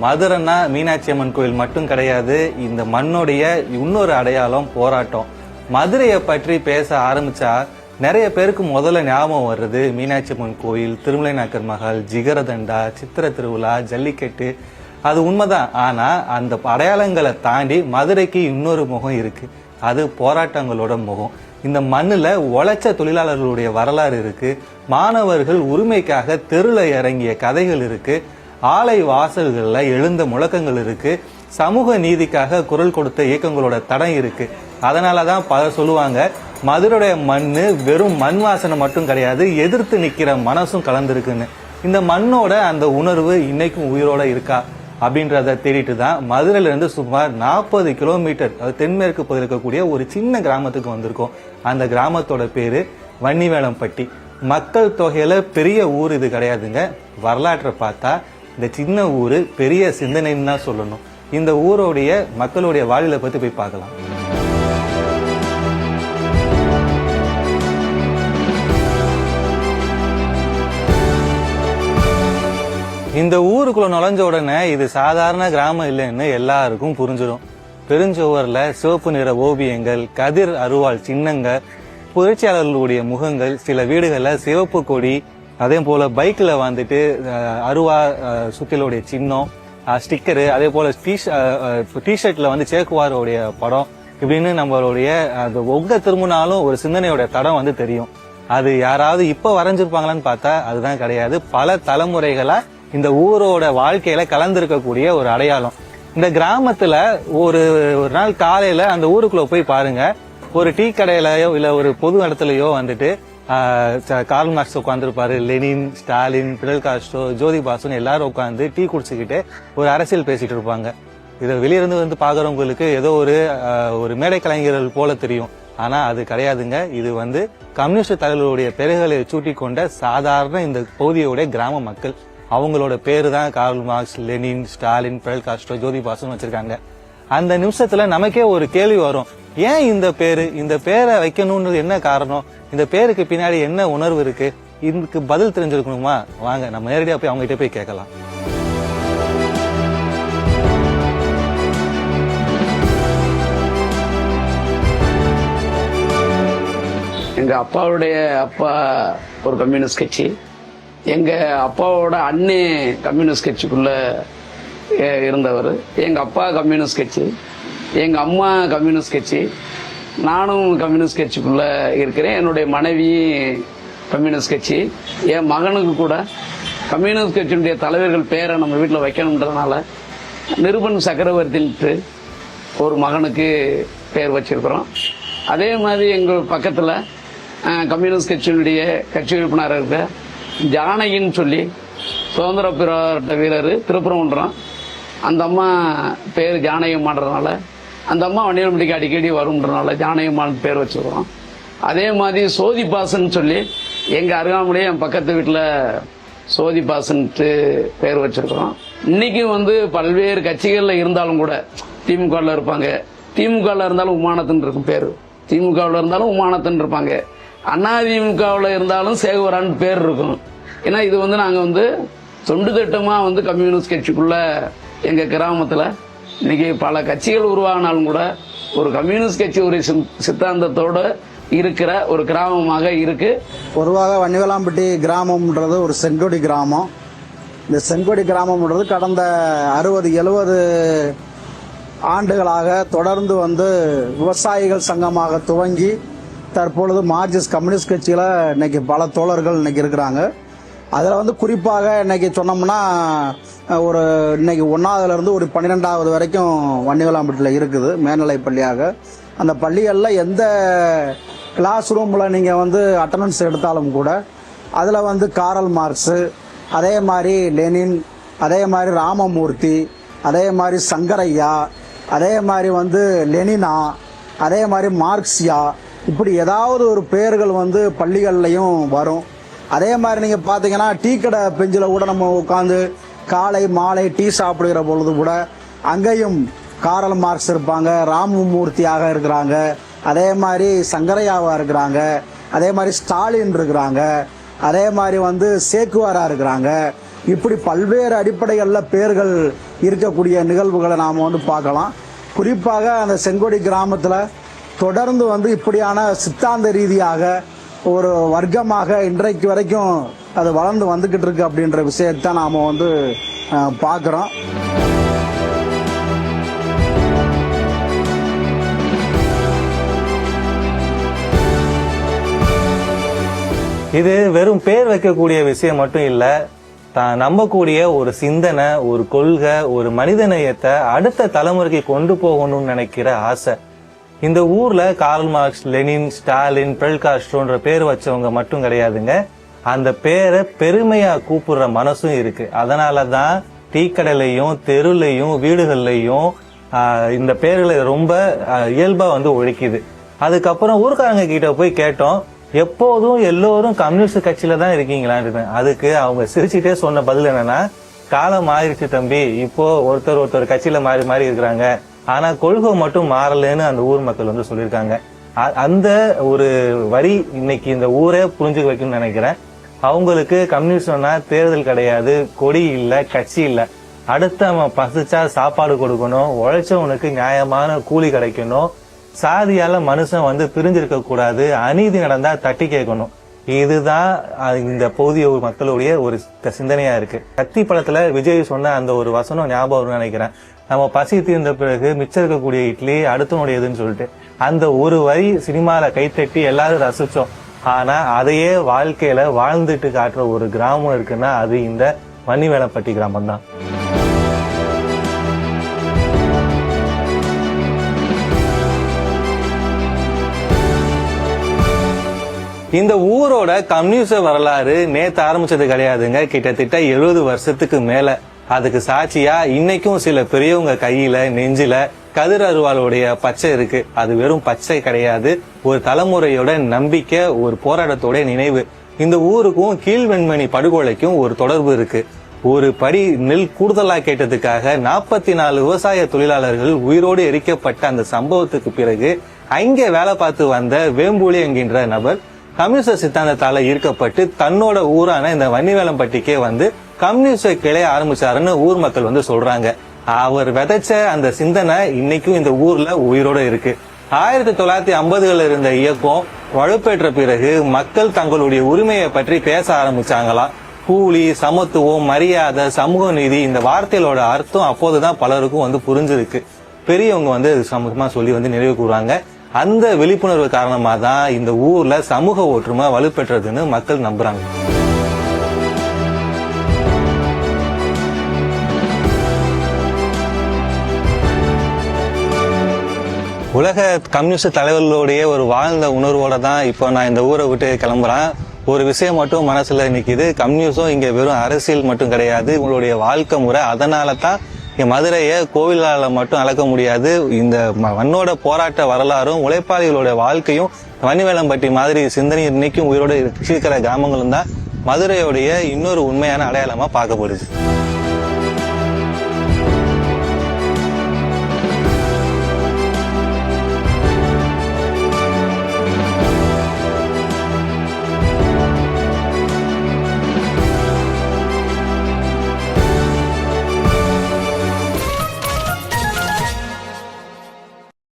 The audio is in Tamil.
மதுரைன்னா மீனாட்சி அம்மன் கோயில் மட்டும் கிடையாது. இந்த மண்ணுடைய இன்னொரு அடையாளம் போராட்டம். மதுரையை பற்றி பேச ஆரம்பிச்சா நிறைய பேருக்கு முதல்ல ஞாபகம் வர்றது மீனாட்சி அம்மன் கோயில், திருமலை நாயக்கர் மஹால், ஜிகரதண்டா, சித்திர திருவிழா, ஜல்லிக்கட்டு. அது உண்மைதான். ஆனா அந்த அடையாளங்களை தாண்டி மதுரைக்கு இன்னொரு முகம் இருக்கு. அது போராட்டங்களோட முகம். இந்த மண்ணுல உழைச்ச தொழிலாளர்களுடைய வரலாறு இருக்கு. மாணவர்கள் உரிமைக்காக தெருல இறங்கிய கதைகள் இருக்கு. ஆலை வாசல்கள்ல எழுந்த முழக்கங்கள் இருக்கு. சமூக நீதிக்காக குரல் கொடுத்த இயக்கங்களோட தடம் இருக்கு. அதனாலதான் பலர் சொல்லுவாங்க, மதுரையுடைய மண்ணு வெறும் மண் வாசனை மட்டும் கிடையாது, எதிர்த்து நிக்கிற மனசும் கலந்துருக்குன்னு. இந்த மண்ணோட அந்த உணர்வு இன்னைக்கும் உயிரோட இருக்கா அப்படின்றத தேடிட்டு தான் மதுரையில இருந்து சுமார் 40 கிலோமீட்டர் தென்மேற்கு பகுதியில் இருக்கக்கூடிய ஒரு சின்ன கிராமத்துக்கு வந்திருக்கோம். அந்த கிராமத்தோட பேரு வன்னிவேலம்பட்டி. மக்கள் தொகையில பெரிய ஊர் இது கிடையாதுங்க. வரலாற்றை பார்த்தா இந்த சின்ன ஊரு பெரிய சிந்தனைன்னு தான் சொல்லணும். இந்த ஊரோடைய மக்களுடைய வாழ்வியலை பத்தி போய் பார்க்கலாம். இந்த ஊருக்குள்ள நுழைஞ்ச உடனே இது சாதாரண கிராமம் இல்லைன்னு எல்லாருக்கும் புரிஞ்சிடும். பெருஞ்சுவர்ல சிவப்பு நிற ஓவியங்கள், கதிர் அருவாள் சின்னங்கள், புரட்சியாளர்களுடைய முகங்கள், சில வீடுகள்ல சிவப்பு கொடி, அதே போல பைக்ல வந்துட்டு அருவா சுத்திலுடைய சின்னம், ஸ்டிக்கரு, அதே போல டிஷர்ட்ல வந்து சேக்குவாரோடைய படம், இப்படின்னு நம்மளுடைய ஒங்க திரும்பினாலும் ஒரு சிந்தனையோட தடம் வந்து தெரியும். அது யாராவது இப்ப வரைஞ்சிருப்பாங்களான்னு பார்த்தா அதுதான் கிடையாது. பல தலைமுறைகளா இந்த ஊரோட வாழ்க்கையில கலந்திருக்கக்கூடிய ஒரு அடையாளம். இந்த கிராமத்துல ஒரு நாள் காலையில அந்த ஊருக்குள்ள போய் பாருங்க. ஒரு டீ கடையிலயோ இல்ல ஒரு பொது இடத்துலயோ வந்துட்டு கார்ல் மார்க்ஸ் உட்காந்துருப்பாரு, Lenin, Stalin, Fidel Castro, Jyoti பாசுன்னு எல்லாரும் உட்காந்து டீ குடிச்சுக்கிட்டு ஒரு அரசியல் பேசிட்டு இருப்பாங்க. இதை வெளியிருந்து வந்து பாக்குறவங்களுக்கு ஏதோ ஒரு மேடை கலைஞர்கள் போல தெரியும். ஆனா அது கிடையாதுங்க. இது வந்து கம்யூனிஸ்ட் தலைவர்களுடைய பெயர்களை சூட்டி கொண்ட சாதாரண இந்த பகுதியோட கிராம மக்கள். அவங்களோட பேரு தான் Karl Marx, Lenin, Stalin, Fidel Castro, Jyoti பாசுன்னு வச்சிருக்காங்க. அந்த நிமிஷத்துல நமக்கே ஒரு கேள்வி வரும், ஏன் இந்த பேரை வைக்கணும்னு என்ன காரணம்? இந்த பேருக்கு பின்னாடி என்ன உணர்வு இருக்கு? இதுக்கு பதில் தெரிஞ்சிருக்கணுமா? வாங்க நம்ம நேரடியா போய் அவங்க கிட்ட போய் கேட்கலாம். எங்க அப்பாவுடைய அப்பா ஒரு கம்யூனிஸ்ட் கட்சி, எங்க அப்பாவோட அண்ணே கம்யூனிஸ்ட் கட்சிக்குள்ள இருந்தவர், எங்க அப்பா கம்யூனிஸ்ட் கட்சி, எங்க அம்மா கம்யூனிஸ்ட் கட்சி, நானும் கம்யூனிஸ்ட் கட்சிக்குள்ள இருக்கிறேன். என்னுடைய மனைவி கம்யூனிஸ்ட் கட்சி. என் மகனுக்கு கூட கம்யூனிஸ்ட் கட்சியினுடைய தலைவர்கள் பேரை நம்ம வீட்டில் வைக்கணுன்றதுனால நிருபன் சக்கரவர்த்தின்ட்டு ஒரு மகனுக்கு பேர் வச்சிருக்கிறோம். அதே மாதிரி எங்கள் பக்கத்தில் கம்யூனிஸ்ட் கட்சியினுடைய கட்சி உறுப்பினர் இருக்க ஜானகின்னு சொல்லி சுதந்திர போராட்ட வீரர், திருப்பரங்குன்றம். அந்த அம்மா பேர் ஜானகியம்மான்றதுனால அந்த அம்மா வன்னிவேலம்பட்டிக்கு அடிக்கடி வரும்ன்றதுனால ஜானகியம்மான்னு பேர் வச்சுருக்கோம். அதே மாதிரி சோதிபாசன் சொல்லி எங்கள் அருகாமலே என் பக்கத்து வீட்டில் சோதிபாசன்ட்டு பேர் வச்சிருக்கிறோம். இன்னைக்கும் வந்து பல்வேறு கட்சிகளில் இருந்தாலும் கூட திமுகவில் இருப்பாங்க, திமுகவில் இருந்தாலும் உமானத்துன்னு இருக்கும் பேர், திமுகவில் இருந்தாலும் உமானத்துன்னு இருப்பாங்க, அதிமுகவில் இருந்தாலும் சேகுவரான்னு பேர் இருக்கும். ஏன்னா இது வந்து நாங்கள் வந்து தொண்டு திட்டமாக வந்து கம்யூனிஸ்ட் கட்சிக்குள்ள எங்கள் கிராமத்தில் இன்னைக்கு பல கட்சிகள் உருவாகினாலும் கூட ஒரு கம்யூனிஸ்ட் கட்சி ஒரு சித்தாந்தத்தோடு இருக்கிற ஒரு கிராமமாக இருக்கு. பொதுவாக வன்னிவேலம்பட்டி கிராமம்ன்றது ஒரு செங்கொடி கிராமம். இந்த செங்கொடி கிராமம்ன்றது கடந்த 60-70 ஆண்டுகளாக தொடர்ந்து வந்து விவசாயிகள் சங்கமாக துவங்கி தற்பொழுது மார்க்சிஸ்ட் கம்யூனிஸ்ட் கட்சியில் இன்னைக்கு பல தோழர்கள் இன்னைக்கு இருக்கிறாங்க. அதில் வந்து குறிப்பாக இன்னைக்கு சொன்னோம்னா இன்னைக்கு 1ஆவதுலேருந்து ஒரு 12ஆவது வரைக்கும் வன்னிவேலம்பட்டியில் இருக்குது மேல்நிலை பள்ளியாக. அந்த பள்ளிகளில் எந்த கிளாஸ் ரூமில் நீங்கள் வந்து அட்டண்டன்ஸ் எடுத்தாலும் கூட அதில் வந்து காரல் மார்க்ஸு, அதே மாதிரி லெனின், அதே மாதிரி ராமமூர்த்தி, அதே மாதிரி சங்கரையா, அதே மாதிரி வந்து லெனினா, அதே மாதிரி மார்க்சியா, இப்படி ஏதாவது ஒரு பெயர்கள் வந்து பள்ளிகள்லையும் வரும். அதே மாதிரி நீங்கள் பார்த்தீங்கன்னா டீ கடை பெஞ்சில் கூட நம்ம உட்காந்து காலை மாலை டீ சாப்பிடுகிற பொழுது கூட அங்கேயும் காரல் மார்க்ஸ் இருப்பாங்க, ராமமூர்த்தியாக இருக்கிறாங்க, அதே மாதிரி சங்கரையாவா இருக்கிறாங்க, அதே மாதிரி ஸ்டாலின் இருக்கிறாங்க, அதே மாதிரி வந்து சேக்குவாரா இருக்கிறாங்க, இப்படி பல்வேறு அடிப்படைகளில் பேர்கள் இருக்கக்கூடிய நிகழ்வுகளை நாம் வந்து பார்க்கலாம். குறிப்பாக அந்த செங்கோடி கிராமத்தில் தொடர்ந்து வந்து இப்படியான சித்தாந்த ரீதியாக ஒரு வர்க்கமாக இன்றைக்கு வரைக்கும் அது வளர்ந்து வந்துக்கிட்டு இருக்கு அப்படின்ற விஷயத்தை நாம் வந்து பார்க்குறோம். இது வெறும் பேர் வைக்கக்கூடிய விஷயம் மட்டும் இல்ல, தான் நம்பக்கூடிய ஒரு சிந்தனை, ஒரு கொள்கை, ஒரு மனிதநேயத்தை அடுத்த தலைமுறைக்கு கொண்டு போகணும்னு நினைக்கிற ஆசை. இந்த ஊர்ல Karl Marx, Lenin, Stalin, Fidel காஸ்ட்ரோன்ற பேர் வச்சவங்க மட்டும் கிடையாதுங்க. அந்த பேரை பெருமையா கூப்பிடுற மனசும் இருக்கு. அதனாலதான் டீ கடையிலையும் தெருலையும் வீடுகள்லையும் இந்த பேர்களை ரொம்ப இயல்பா வந்து ஒழிக்குது. அதுக்கப்புறம் ஊர்க்காரங்க கிட்ட போய் கேட்டோம், எப்போதும் எல்லோரும் கம்யூனிஸ்ட் கட்சியில தான் இருக்கீங்களான்னு. அதுக்கு அவங்க சிரிச்சுட்டே சொன்ன பதில் என்னன்னா, காலம் மாறிடுச்சு தம்பி, இப்போ ஒருத்தர் கட்சியில மாறி மாறி இருக்கிறாங்க, ஆனா கொள்கை மட்டும் மாறலன்னு அந்த ஊர் மக்கள் வந்து சொல்லியிருக்காங்க. அந்த ஒரு வரி இன்னைக்கு இந்த ஊரே புரிஞ்சுக்க வைக்கணும்னு நினைக்கிறேன். அவங்களுக்கு கம்யூனிஸ்ட்னா தேர்தல் கிடையாது, கொடி இல்ல, கட்சி இல்ல. அடுத்து அவன் பசிச்சா சாப்பாடு கொடுக்கணும், உழைச்சவனுக்கு நியாயமான கூலி கிடைக்கணும், சாதியால மனுஷன் வந்து பிரிஞ்சிருக்க கூடாது, அநீதி நடந்தா தட்டி கேட்கணும். இதுதான் இந்த பகுதிய மக்களுடைய ஒரு சிந்தனையா இருக்கு. கத்தி படத்துல விஜய் சொன்ன அந்த ஒரு வசனம் ஞாபகம் நினைக்கிறேன், நம்ம பசி தீர்ந்த பிறகு மிச்சம் இருக்கக்கூடிய இட்லி அடுத்தனுடையதுன்னு சொல்லிட்டு. அந்த ஒரு வரி சினிமால கைத்தட்டி எல்லாரும் ரசிச்சோம். ஆனா அதையே வாழ்க்கையில வாழ்ந்துட்டு காட்டுற ஒரு கிராமம் இருக்குன்னா அது இந்த வன்னிவேலம்பட்டி கிராமம் தான். இந்த ஊரோட கம்யூனிச வரலாறு நேத்து ஆரம்பிச்சது கிடையாதுங்க, கிட்டத்தட்ட 70 வருஷத்துக்கு மேல. அதுக்கு சாட்சியா இன்னைக்கும் சில பெரியவங்க கையில நெஞ்சில கதிர் அருவாளுடைய பச்சை இருக்கு. அது வெறும் பச்சை கிடையாது, ஒரு தலைமுறையோட நம்பிக்கை, ஒரு போராட்டத்தோட நினைவு. இந்த ஊருக்கும் கீழ்வெண்மணி படுகொலைக்கும் ஒரு தொடர்பு இருக்கு. ஒரு படி நெல் கூடுதலா கேட்டதுக்காக 44 விவசாய தொழிலாளர்கள் உயிரோடு எரிக்கப்பட்ட அந்த சம்பவத்துக்கு பிறகு அங்கே வேலை பார்த்து வந்த வேம்புலி என்கின்ற நபர் கம்யூனிஸ்ட் சித்தாந்தத்தால ஈர்க்கப்பட்டு தன்னோட ஊரான இந்த வன்னிவேலம்பட்டிக்கே வந்து கம்யூனிஸ்ட கிளைய ஆரம்பிச்சாருன்னு ஊர் மக்கள் வந்து சொல்றாங்க. அவர் விதைச்ச அந்த சிந்தனை இன்னைக்கும் இந்த ஊர்ல உயிரோட இருக்கு. 1950கள் இருந்த இயக்கம் வலுப்பெற்ற பிறகு மக்கள் தங்களுடைய உரிமையை பற்றி பேச ஆரம்பிச்சாங்களாம். கூலி, சமத்துவம், மரியாதை, சமூக நீதி, இந்த வார்த்தைகளோட அர்த்தம் அப்போதுதான் பலருக்கும் வந்து புரிஞ்சிருக்கு. பெரியவங்க வந்து சமூகமா சொல்லி வந்து நிறைவு கூறுவாங்க. அந்த விழிப்புணர்வு காரணமா தான் இந்த ஊர்ல சமூக ஒற்றுமை வலுப்பெற்றதுன்னு மக்கள் நம்புறாங்க. உலக கம்யூனிஸ்ட் தலைவர்களுடைய ஒரு வாழ்ந்த உணர்வோட தான் இப்போ நான் இந்த ஊரை விட்டு கிளம்புறேன். ஒரு விஷயம் மட்டும் மனசுல நிக்குது, கம்யூனிசம் இங்க வெறும் அரசியல் மட்டும் கிடையாது, உங்களுடைய வாழ்க்கை முறை. அதனால தான் மதுரையை கோவிலால மட்டும் அளக்க முடியாது. இந்த மண்ணோட போராட்ட வரலாறும் உழைப்பாளிகளோட வாழ்க்கையும் வன்னிவேலம்பட்டி மாதிரி சிந்தனை இன்னைக்கும் உயிரோடு இருக்கிற கிராமங்களும் தான் மதுரையோடைய இன்னொரு உண்மையான அடையாளமா பார்க்கப்படுது.